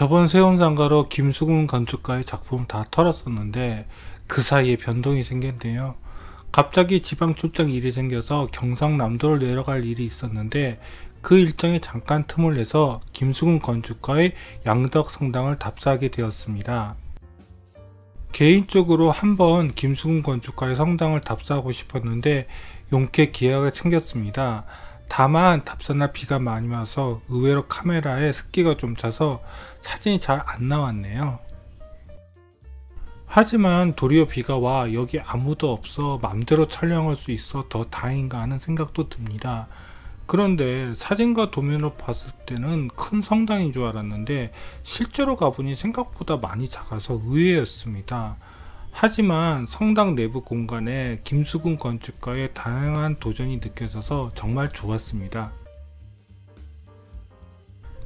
저번 세운상가로 김수근 건축가의 작품을 다 털었었는데 그 사이에 변동이 생겼네요. 갑자기 지방 출장 일이 생겨서 경상남도를 내려갈 일이 있었는데 그 일정에 잠깐 틈을 내서 김수근 건축가의 양덕성당을 답사하게 되었습니다. 개인적으로 한번 김수근 건축가의 성당을 답사하고 싶었는데 용케 기회가 생겼습니다. 다만 답사날 비가 많이 와서 의외로 카메라에 습기가 좀 차서 사진이 잘 안 나왔네요. 하지만 도리어 비가 와 여기 아무도 없어 맘대로 촬영할 수 있어 더 다행인가 하는 생각도 듭니다. 그런데 사진과 도면으로 봤을 때는 큰 성당인 줄 알았는데 실제로 가보니 생각보다 많이 작아서 의외였습니다. 하지만 성당 내부 공간에 김수근 건축가의 다양한 도전이 느껴져서 정말 좋았습니다.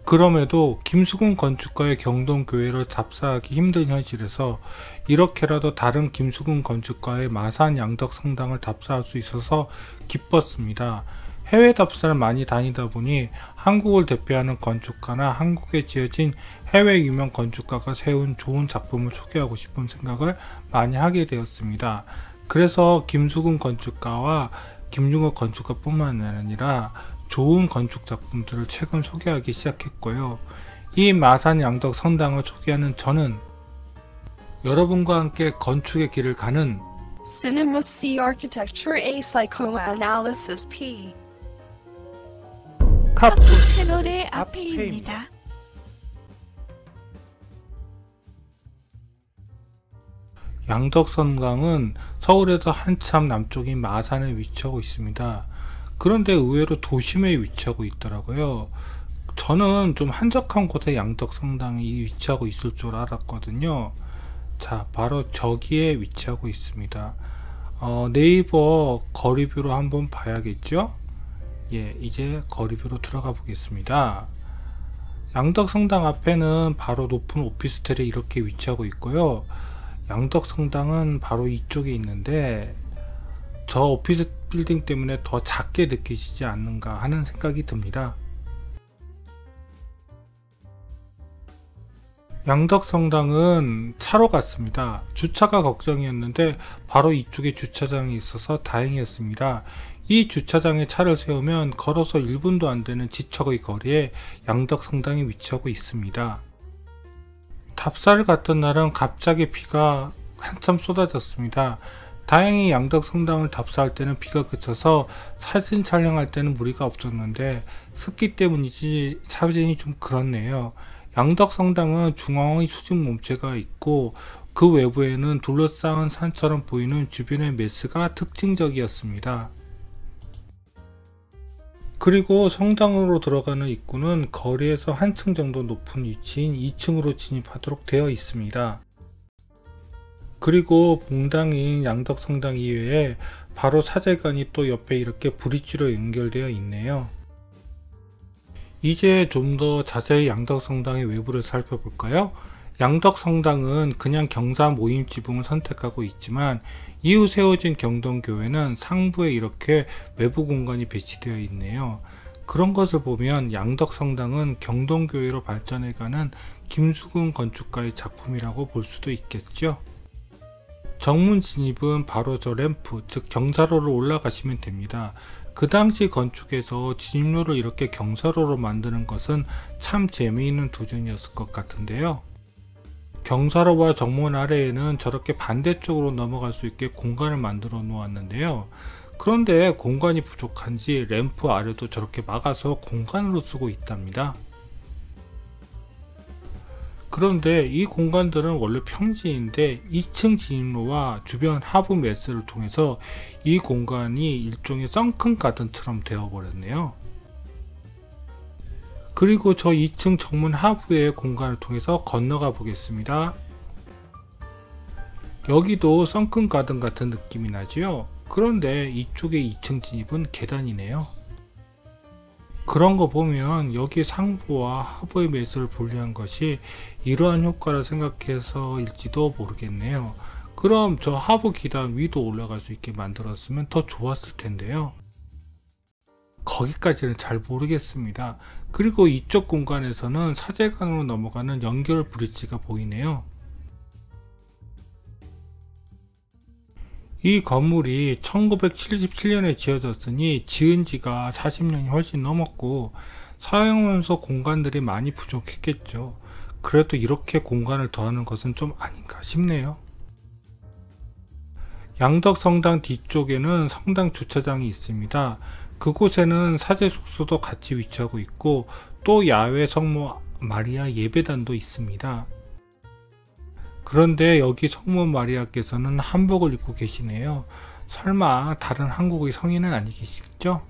그럼에도 김수근 건축가의 경동교회를 답사하기 힘든 현실에서 이렇게라도 다른 김수근 건축가의 마산 양덕성당을 답사할 수 있어서 기뻤습니다. 해외 답사를 많이 다니다 보니 한국을 대표하는 건축가나 한국에 지어진 해외 유명 건축가가 세운 좋은 작품을 소개하고 싶은 생각을 많이 하게 되었습니다. 그래서 김수근 건축가와 김중호 건축가뿐만 아니라 좋은 건축 작품들을 최근 소개하기 시작했고요. 이 마산 양덕 성당을 소개하는 저는 여러분과 함께 건축의 길을 가는 Cinema C Architecture A Psychoanalysis P 카푸 채널의 앞에입니다. 양덕성당은 서울에서 한참 남쪽인 마산에 위치하고 있습니다. 그런데 의외로 도심에 위치하고 있더라고요. 저는 좀 한적한 곳에 양덕성당이 위치하고 있을 줄 알았거든요. 자, 바로 저기에 위치하고 있습니다. 네이버 거리뷰로 한번 봐야겠죠? 예, 이제 거리뷰로 들어가 보겠습니다. 양덕성당 앞에는 바로 높은 오피스텔이 이렇게 위치하고 있고요. 양덕성당은 바로 이쪽에 있는데 저 오피스 빌딩 때문에 더 작게 느끼시지 않는가 하는 생각이 듭니다. 양덕성당은 차로 갔습니다. 주차가 걱정이었는데 바로 이쪽에 주차장이 있어서 다행이었습니다. 이 주차장에 차를 세우면 걸어서 1분도 안 되는 지척의 거리에 양덕성당이 위치하고 있습니다. 답사를 갔던 날은 갑자기 비가 한참 쏟아졌습니다. 다행히 양덕성당을 답사할 때는 비가 그쳐서 사진 촬영할 때는 무리가 없었는데 습기 때문인지 사진이 좀 그렇네요. 양덕성당은 중앙의 수직 몸체가 있고 그 외부에는 둘러싸인 산처럼 보이는 주변의 메스가 특징적이었습니다. 그리고 성당으로 들어가는 입구는 거리에서 한층 정도 높은 위치인 2층으로 진입하도록 되어 있습니다. 그리고 봉당인 양덕성당 이외에 바로 사제관이 또 옆에 이렇게 브릿지로 연결되어 있네요. 이제 좀 더 자세히 양덕성당의 외부를 살펴볼까요? 양덕성당은 그냥 경사 모임 지붕을 선택하고 있지만 이후 세워진 경동교회는 상부에 이렇게 외부 공간이 배치되어 있네요. 그런 것을 보면 양덕성당은 경동교회로 발전해가는 김수근 건축가의 작품이라고 볼 수도 있겠죠. 정문 진입은 바로 저 램프, 즉 경사로로 올라가시면 됩니다. 그 당시 건축에서 진입로를 이렇게 경사로로 만드는 것은 참 재미있는 도전이었을 것 같은데요. 경사로와 정문 아래에는 저렇게 반대쪽으로 넘어갈 수 있게 공간을 만들어 놓았는데요. 그런데 공간이 부족한지 램프 아래도 저렇게 막아서 공간으로 쓰고 있답니다. 그런데 이 공간들은 원래 평지인데 2층 진입로와 주변 하부 매스를 통해서 이 공간이 일종의 썬큰 가든처럼 되어버렸네요. 그리고 저 2층 정문 하부의 공간을 통해서 건너가 보겠습니다. 여기도 썬큰 가든 같은 느낌이 나지요. 그런데 이쪽의 2층 진입은 계단이네요. 그런 거 보면 여기 상부와 하부의 매스를 분리한 것이 이러한 효과를 생각해서일지도 모르겠네요. 그럼 저 하부 계단 위도 올라갈 수 있게 만들었으면 더 좋았을 텐데요. 거기까지는 잘 모르겠습니다. 그리고 이쪽 공간에서는 사제관으로 넘어가는 연결 브릿지가 보이네요. 이 건물이 1977년에 지어졌으니 지은 지가 40년이 훨씬 넘었고 사용하면서 공간들이 많이 부족했겠죠. 그래도 이렇게 공간을 더하는 것은 좀 아닌가 싶네요. 양덕성당 뒤쪽에는 성당 주차장이 있습니다. 그곳에는 사제 숙소도 같이 위치하고 있고 또 야외 성모 마리아 예배단도 있습니다. 그런데 여기 성모 마리아께서는 한복을 입고 계시네요. 설마 다른 한국의 성인은 아니겠죠?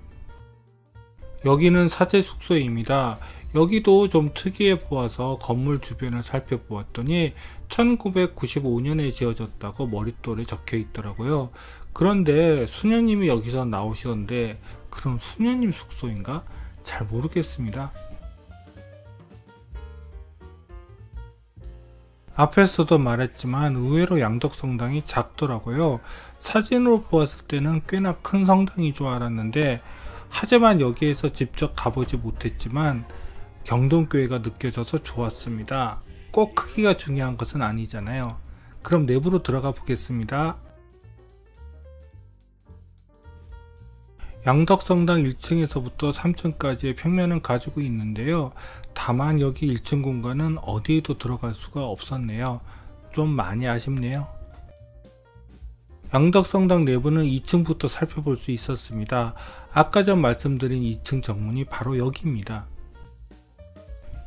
여기는 사제 숙소입니다. 여기도 좀 특이해 보아서 건물 주변을 살펴보았더니 1995년에 지어졌다고 머릿돌에 적혀 있더라고요. 그런데 수녀님이 여기서 나오시던데 그럼 수녀님 숙소인가? 잘 모르겠습니다. 앞에서도 말했지만 의외로 양덕성당이 작더라고요. 사진으로 보았을 때는 꽤나 큰 성당인 줄 알았는데 하지만 여기에서 직접 가보지 못했지만 경동교회가 느껴져서 좋았습니다. 꼭 크기가 중요한 것은 아니잖아요. 그럼 내부로 들어가 보겠습니다. 양덕성당 1층에서부터 3층까지의 평면은 가지고 있는데요. 다만 여기 1층 공간은 어디에도 들어갈 수가 없었네요. 좀 많이 아쉽네요. 양덕성당 내부는 2층부터 살펴볼 수 있었습니다. 아까 전 말씀드린 2층 정문이 바로 여기입니다.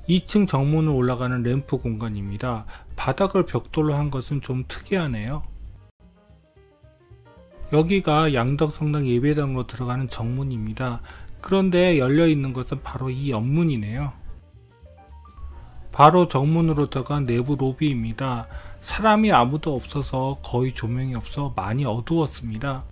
2층 정문을 올라가는 램프 공간입니다. 바닥을 벽돌로 한 것은 좀 특이하네요. 여기가 양덕성당 예배당으로 들어가는 정문입니다. 그런데 열려 있는 것은 바로 이 옆문이네요. 바로 정문으로 들어간 내부 로비입니다. 사람이 아무도 없어서 거의 조명이 없어 많이 어두웠습니다.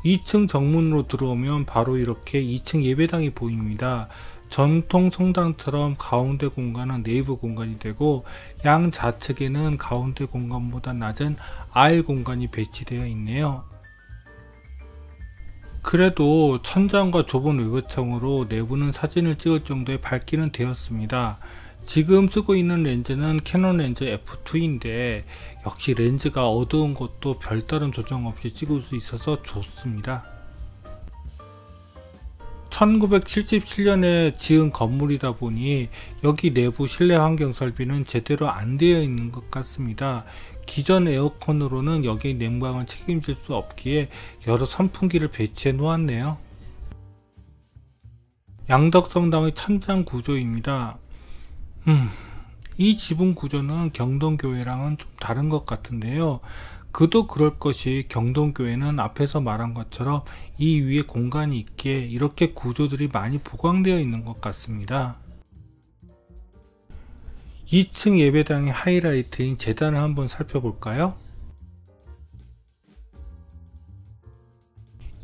2층 정문으로 들어오면 바로 이렇게 2층 예배당이 보입니다. 전통 성당처럼 가운데 공간은 내부 공간이 되고 양 좌측에는 가운데 공간보다 낮은 아일 공간이 배치되어 있네요. 그래도 천장과 좁은 외부창으로 내부는 사진을 찍을 정도의 밝기는 되었습니다. 지금 쓰고 있는 렌즈는 캐논 렌즈 F2인데 역시 렌즈가 어두운 것도 별다른 조정 없이 찍을 수 있어서 좋습니다. 1977년에 지은 건물이다 보니 여기 내부 실내 환경 설비는 제대로 안 되어 있는 것 같습니다. 기존 에어컨으로는 여기 냉방을 책임질 수 없기에 여러 선풍기를 배치해 놓았네요. 양덕성당의 천장 구조입니다. 이 지붕 구조는 경동교회랑은 좀 다른 것 같은데요. 그도 그럴 것이 경동교회는 앞에서 말한 것처럼 이 위에 공간이 있기에 이렇게 구조들이 많이 보강되어 있는 것 같습니다. 2층 예배당의 하이라이트인 제단을 한번 살펴볼까요?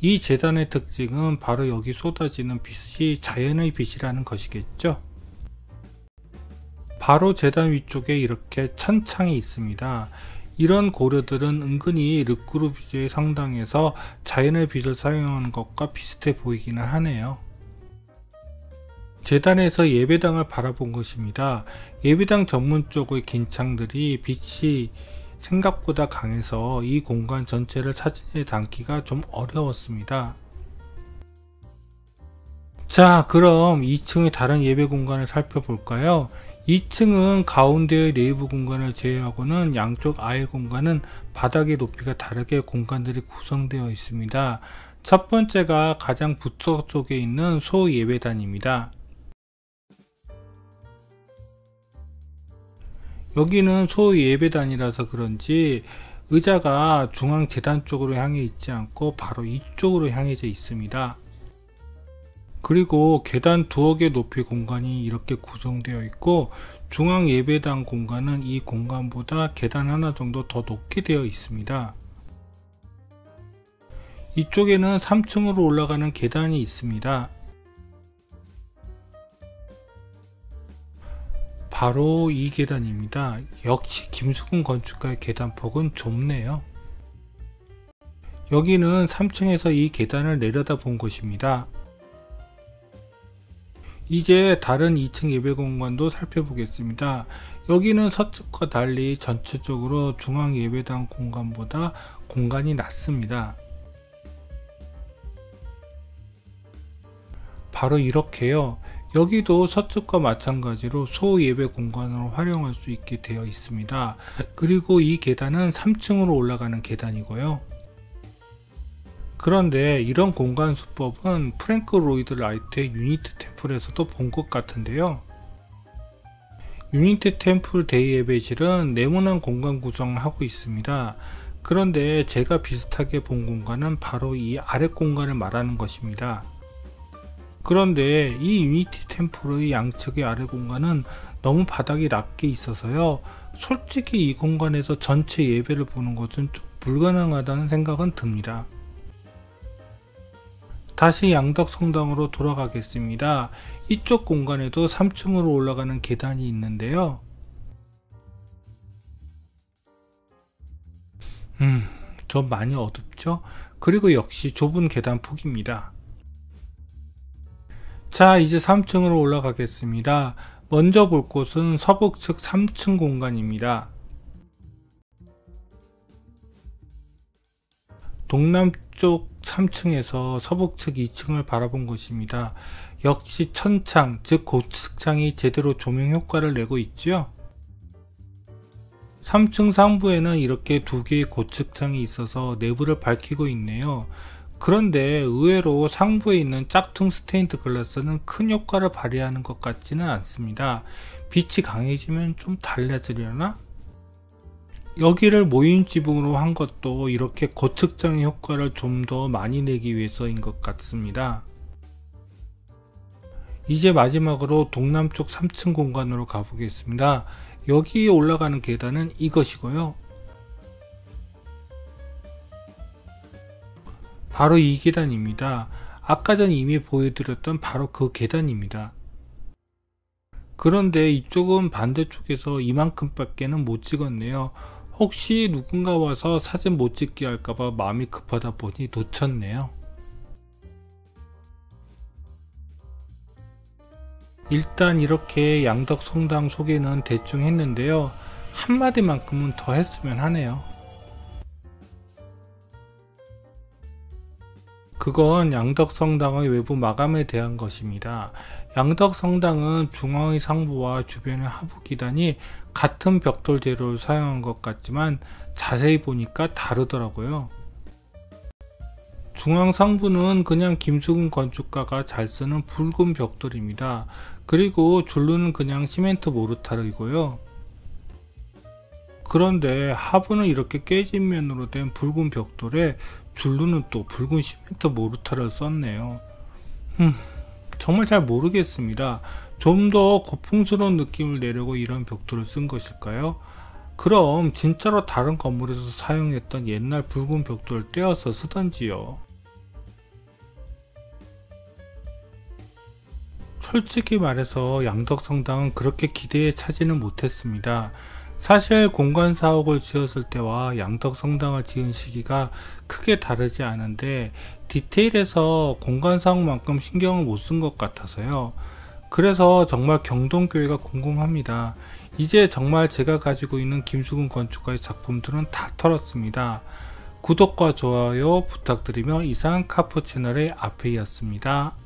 이 제단의 특징은 바로 여기 쏟아지는 빛이 자연의 빛이라는 것이겠죠. 바로 제단 위쪽에 이렇게 천창이 있습니다. 이런 고려들은 은근히 르꾸르비제의 성당에서 자연의 빛을 사용하는 것과 비슷해 보이기는 하네요. 제단에서 예배당을 바라본 것입니다. 예배당 전문 쪽의 긴 창들이 빛이 생각보다 강해서 이 공간 전체를 사진에 담기가 좀 어려웠습니다. 자, 그럼 2층의 다른 예배 공간을 살펴볼까요? 2층은 가운데의 내부 공간을 제외하고는 양쪽 아일 공간은 바닥의 높이가 다르게 공간들이 구성되어 있습니다. 첫 번째가 가장 북서쪽에 있는 소예배단입니다. 여기는 소예배단이라서 그런지 의자가 중앙 제단 쪽으로 향해 있지 않고 바로 이쪽으로 향해져 있습니다. 그리고 계단 두어 개 높이 공간이 이렇게 구성되어 있고 중앙 예배당 공간은 이 공간보다 계단 하나 정도 더 높게 되어 있습니다. 이쪽에는 3층으로 올라가는 계단이 있습니다. 바로 이 계단입니다. 역시 김수근 건축가의 계단폭은 좁네요. 여기는 3층에서 이 계단을 내려다 본 곳입니다. 이제 다른 2층 예배 공간도 살펴보겠습니다. 여기는 서측과 달리 전체적으로 중앙 예배당 공간보다 공간이 낮습니다. 바로 이렇게요. 여기도 서측과 마찬가지로 소예배 공간으로 활용할 수 있게 되어 있습니다. 그리고 이 계단은 3층으로 올라가는 계단이고요. 그런데 이런 공간 수법은 프랭크 로이드 라이트의 유니티 템플에서도 본 것 같은데요. 유니티 템플 데이 예배실은 네모난 공간 구성을 하고 있습니다. 그런데 제가 비슷하게 본 공간은 바로 이 아래 공간을 말하는 것입니다. 그런데 이 유니티 템플의 양측의 아래 공간은 너무 바닥이 낮게 있어서요. 솔직히 이 공간에서 전체 예배를 보는 것은 좀 불가능하다는 생각은 듭니다. 다시 양덕 성당으로 돌아가겠습니다. 이쪽 공간에도 3층으로 올라가는 계단이 있는데요. 좀 많이 어둡죠? 그리고 역시 좁은 계단 폭입니다. 자, 이제 3층으로 올라가겠습니다. 먼저 볼 곳은 서북측 3층 공간입니다. 동남쪽 3층에서 서북측 2층을 바라본 것입니다. 역시 천창, 즉 고측창이 제대로 조명 효과를 내고 있죠. 3층 상부에는 이렇게 두 개의 고측창이 있어서 내부를 밝히고 있네요. 그런데 의외로 상부에 있는 짝퉁 스테인드 글라스는 큰 효과를 발휘하는 것 같지는 않습니다. 빛이 강해지면 좀 달라지려나? 여기를 모임 지붕으로 한 것도 이렇게 고측장의 효과를 좀 더 많이 내기 위해서인 것 같습니다. 이제 마지막으로 동남쪽 3층 공간으로 가보겠습니다. 여기에 올라가는 계단은 이것이고요. 바로 이 계단입니다. 아까 전 이미 보여드렸던 바로 그 계단입니다. 그런데 이쪽은 반대쪽에서 이만큼 밖에는 못 찍었네요. 혹시 누군가 와서 사진 못 찍게 할까봐 마음이 급하다 보니 놓쳤네요. 일단 이렇게 양덕 성당 소개는 대충 했는데요. 한마디만큼은 더 했으면 하네요. 그건 양덕 성당의 외부 마감에 대한 것입니다. 양덕 성당은 중앙의 상부와 주변의 하부 기단이 같은 벽돌 재료를 사용한 것 같지만 자세히 보니까 다르더라고요. 중앙 상부는 그냥 김수근 건축가가 잘 쓰는 붉은 벽돌입니다. 그리고 줄루는 그냥 시멘트 모르타르이고요. 그런데 하부는 이렇게 깨진 면으로 된 붉은 벽돌에 줄루는 또 붉은 시멘트 모르타르를 썼네요. 정말 잘 모르겠습니다. 좀 더 고풍스러운 느낌을 내려고 이런 벽돌을 쓴 것일까요? 그럼 진짜로 다른 건물에서 사용했던 옛날 붉은 벽돌을 떼어서 쓰던지요. 솔직히 말해서 양덕 성당은 그렇게 기대에 차지는 못했습니다. 사실 공간 사옥을 지었을 때와 양덕 성당을 지은 시기가 크게 다르지 않은데 디테일에서 공간 사옥만큼 신경을 못 쓴 것 같아서요. 그래서 정말 경동교회가 궁금합니다. 이제 정말 제가 가지고 있는 김수근 건축가의 작품들은 다 털었습니다. 구독과 좋아요 부탁드리며 이상 카푸 채널의 아페이였습니다.